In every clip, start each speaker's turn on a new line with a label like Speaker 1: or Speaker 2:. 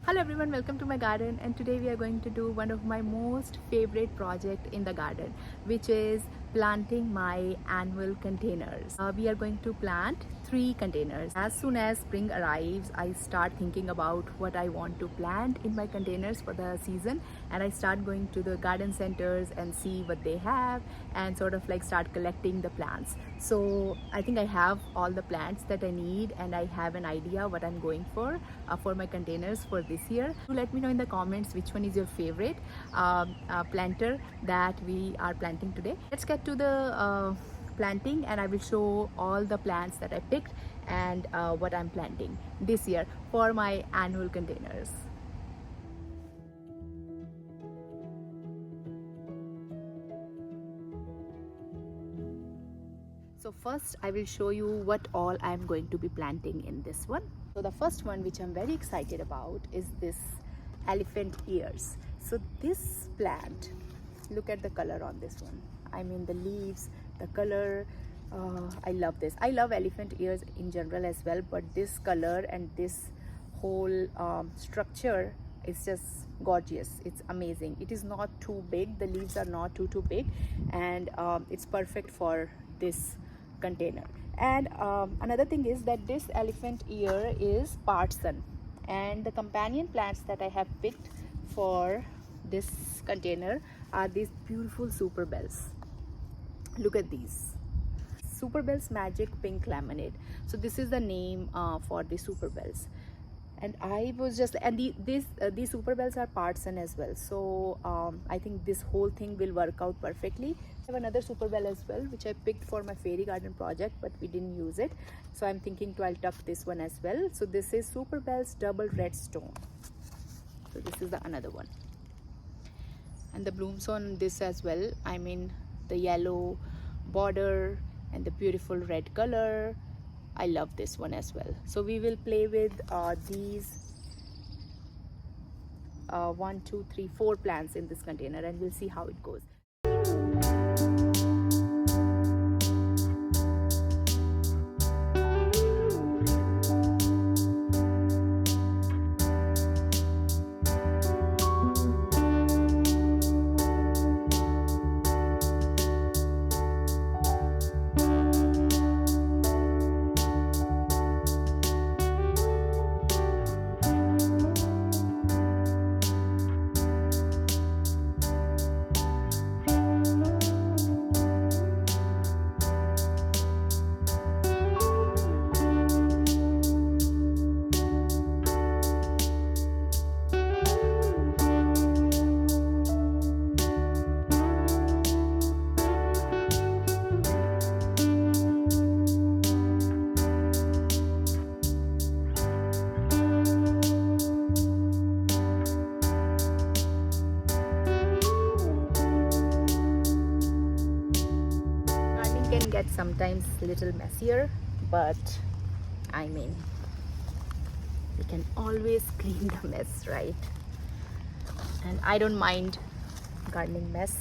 Speaker 1: Hello everyone, welcome to my garden, and today we are going to do one of my most favorite project in the garden, which is planting my annual containers. We are going to plant 3 containers. As soon as spring arrives, I start thinking about what I want to plant in my containers for the season, and I start going to the garden centers and see what they have and sort of like start collecting the plants. So I think I have all the plants that I need, and I have an idea what I'm going for my containers for this year. Do let me know in the comments which one is your favorite planter that we are planting today. Let's get to the planting, and I will show all the plants that I picked and what I'm planting this year for my annual containers. So first I will show you what all I'm going to be planting in this one. So the first one, which I'm very excited about, is this elephant ears. So this plant, look at the color on this one. I mean the leaves, the color, I love this. I love elephant ears in general as well, but this color and this whole structure is just gorgeous. It's amazing. It is not too big, the leaves are not too big, and it's perfect for this container. And another thing is that this elephant ear is part sun, and the companion plants that I have picked for this container are these beautiful super bells. Look at these super bells magic pink lemonade. So this is the name for the super bells, and I was just, and these super bells are part sun as well, so I think this whole thing will work out perfectly. I have another super bell as well, which I picked for my fairy garden project, but we didn't use it, so I'm thinking I'll tuck this one as well. So this is super bells double red stone. So this is the another one, and the blooms on this as well. I mean the yellow border and the beautiful red color, I love this one as well. So we will play with these 1 2 3 4 plants in this container, and we'll see how it goes. Can get sometimes little messier, but I mean we can always clean the mess, right? And I don't mind gardening mess.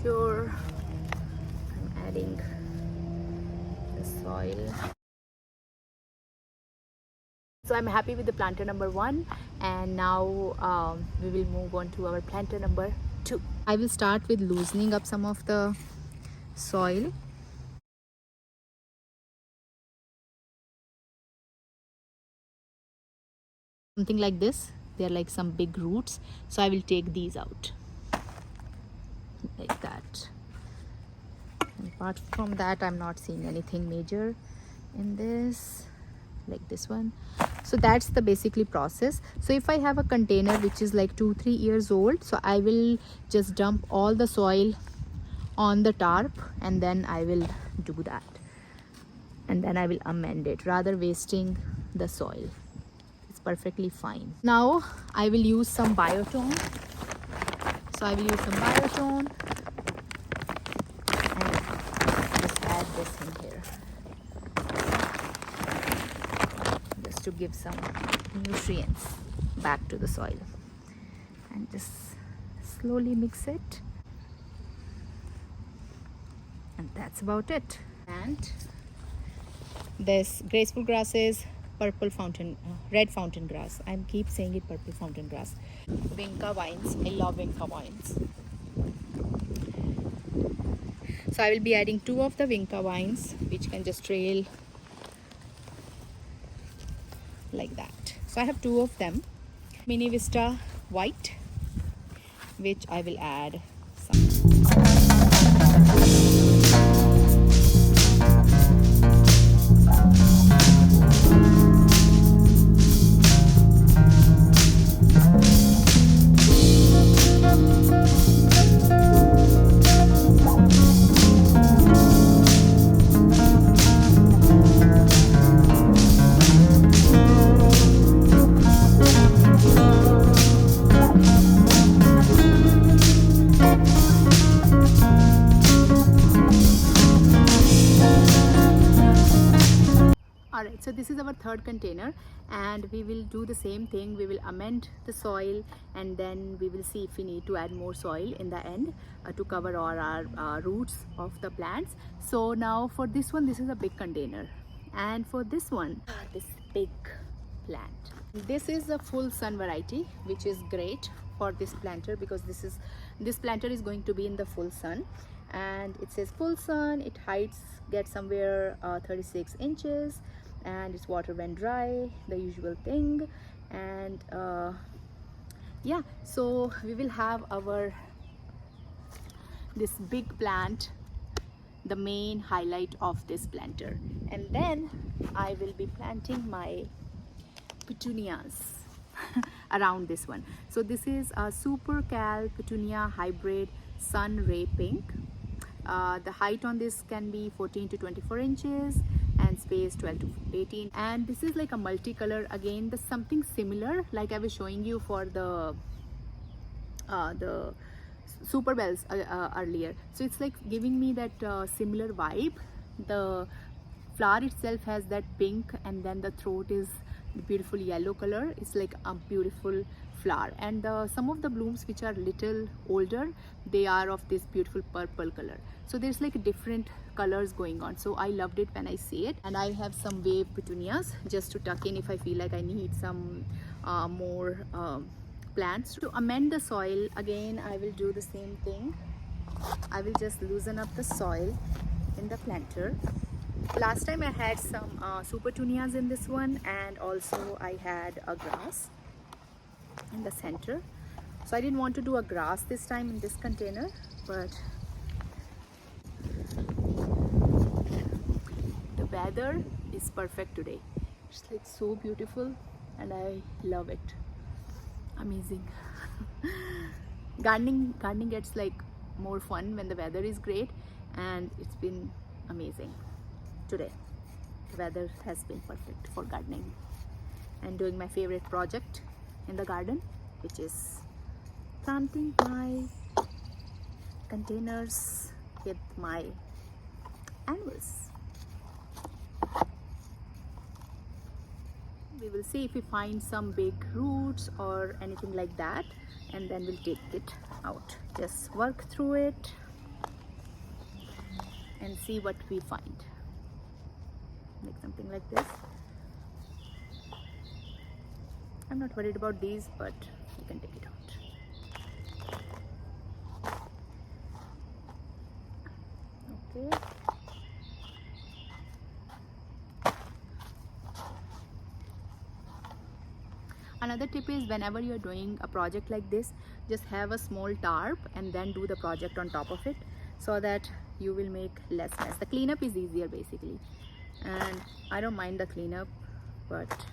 Speaker 1: Sure, I'm adding the soil. So I'm happy with the planter number 1, and now we will move on to our planter number 2. I will start with loosening up some of the soil. Something like this, they are like some big roots, so I will take these out like that. And apart from that, I'm not seeing anything major in this, like this one. So that's the basically process. So if I have a container which is like 2-3 years old, so I will just dump all the soil on the tarp, and then I will do that, and then I will amend it rather wasting the soil. It's perfectly fine. Now I will use some biotone. So I will use some biotone and just add this in here, just to give some nutrients back to the soil, and just slowly mix it. And that's about it. And this graceful grasses, purple fountain, red fountain grass. I keep saying it purple fountain grass. Vinca vines. I love Vinca vines. So I will be adding 2 of the Vinca vines, which can just trail like that. So I have 2 of them. Mini Vista white, which I will add some. Alright, so this is our third container, and we will do the same thing. We will amend the soil, and then we will see if we need to add more soil in the end to cover all our roots of the plants. So now for this one, this is a big container, and for this one, this big plant, this is a full sun variety, which is great for this planter because this planter is going to be in the full sun, and it says full sun. It gets somewhere 36 inches, and it's water when dry, the usual thing. And yeah, so we will have this big plant, the main highlight of this planter, and then I will be planting my petunias around this one. So this is a Super Cal Petunia Hybrid Sun Ray Pink. The height on this can be 14 to 24 inches and space 12 to 18, and this is like a multicolor. Again, there's something similar like I was showing you for the super bells earlier. So it's like giving me that similar vibe. The flower itself has that pink, and then the throat is the beautiful yellow color. It's like a beautiful flower, and some of the blooms which are little older, they are of this beautiful purple color. So there's like different colors going on. So I loved it when I see it. And I have some wave petunias just to tuck in if I feel like I need some more plants. To amend the soil, again I will do the same thing. I will just loosen up the soil in the planter. Last time I had some super petunias in this one, and also I had a grass in the center. So I didn't want to do a grass this time in this container, but the weather is perfect today. It's like so beautiful, and I love it. Amazing. gardening gets like more fun when the weather is great, and it's been amazing today. The weather has been perfect for gardening and doing my favorite project in the garden, which is planting my containers with my annuals. We will see if we find some big roots or anything like that, and then we'll take it out. Just work through it and see what we find. Like something like this. I'm not worried about these, but you can take it out. Okay. Another tip is, whenever you're doing a project like this, just have a small tarp and then do the project on top of it, so that you will make less mess. The cleanup is easier basically, and I don't mind the cleanup, but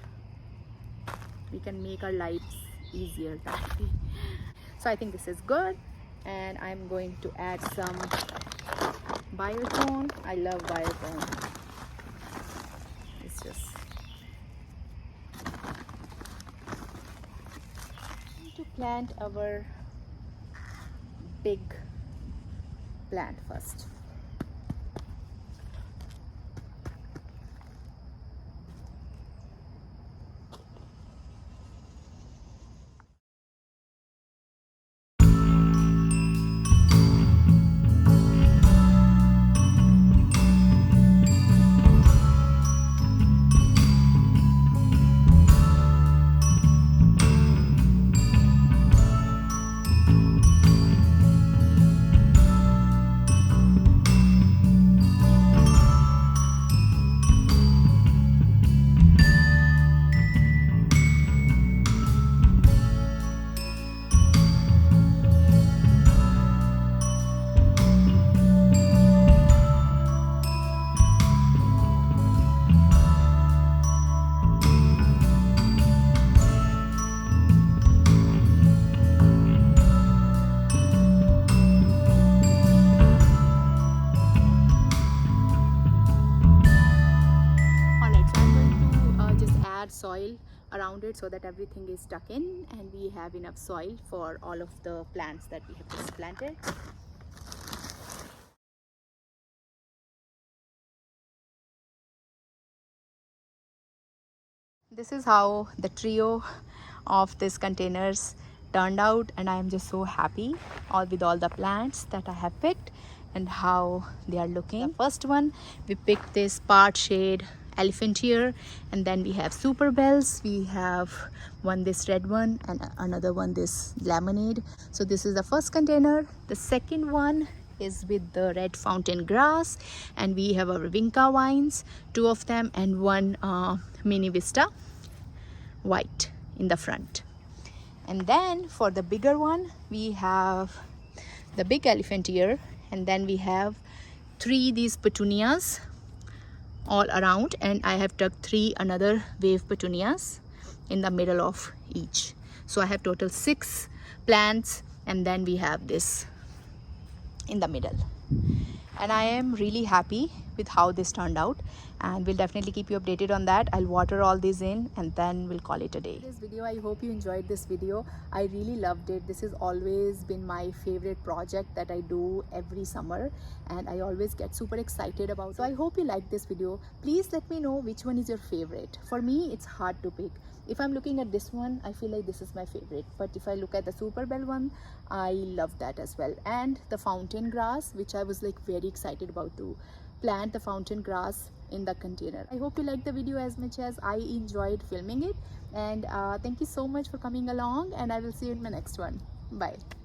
Speaker 1: we can make our lives easier that way. So I think this is good, and I'm going to add some biotone. I love biotone. It's just to plant our big plant first. around it so that everything is stuck in and we have enough soil for all of the plants that we have just planted. This is how the trio of these containers turned out, and I am just so happy with all the plants that I have picked and how they are looking. The first one, we picked this part shade elephant ear, and then we have super bells, we have one this red one and another one this lemonade. So this is the first container. The second one is with the red fountain grass, and we have our vinca vines, two of them, and one mini vista white in the front. And then for the bigger one, we have the big elephant ear, and then we have three these petunias all around, and I have tucked three another wave petunias in the middle of each. So I have total 6 plants, and then we have this in the middle. And I am really happy with how this turned out, and we'll definitely keep you updated on that. I'll water all these in and then we'll call it a day. This video, I hope you enjoyed this video. I really loved it. This has always been my favorite project that I do every summer, and I always get super excited about it. So I hope you liked this video. Please let me know which one is your favorite. For me, it's hard to pick. If I'm looking at this one, I feel like this is my favorite, but if I look at the super bell one, I love that as well. And the fountain grass, which I was like very excited about to plant the fountain grass in the container. I hope you liked the video as much as I enjoyed filming it, and thank you so much for coming along, and I will see you in my next one. Bye.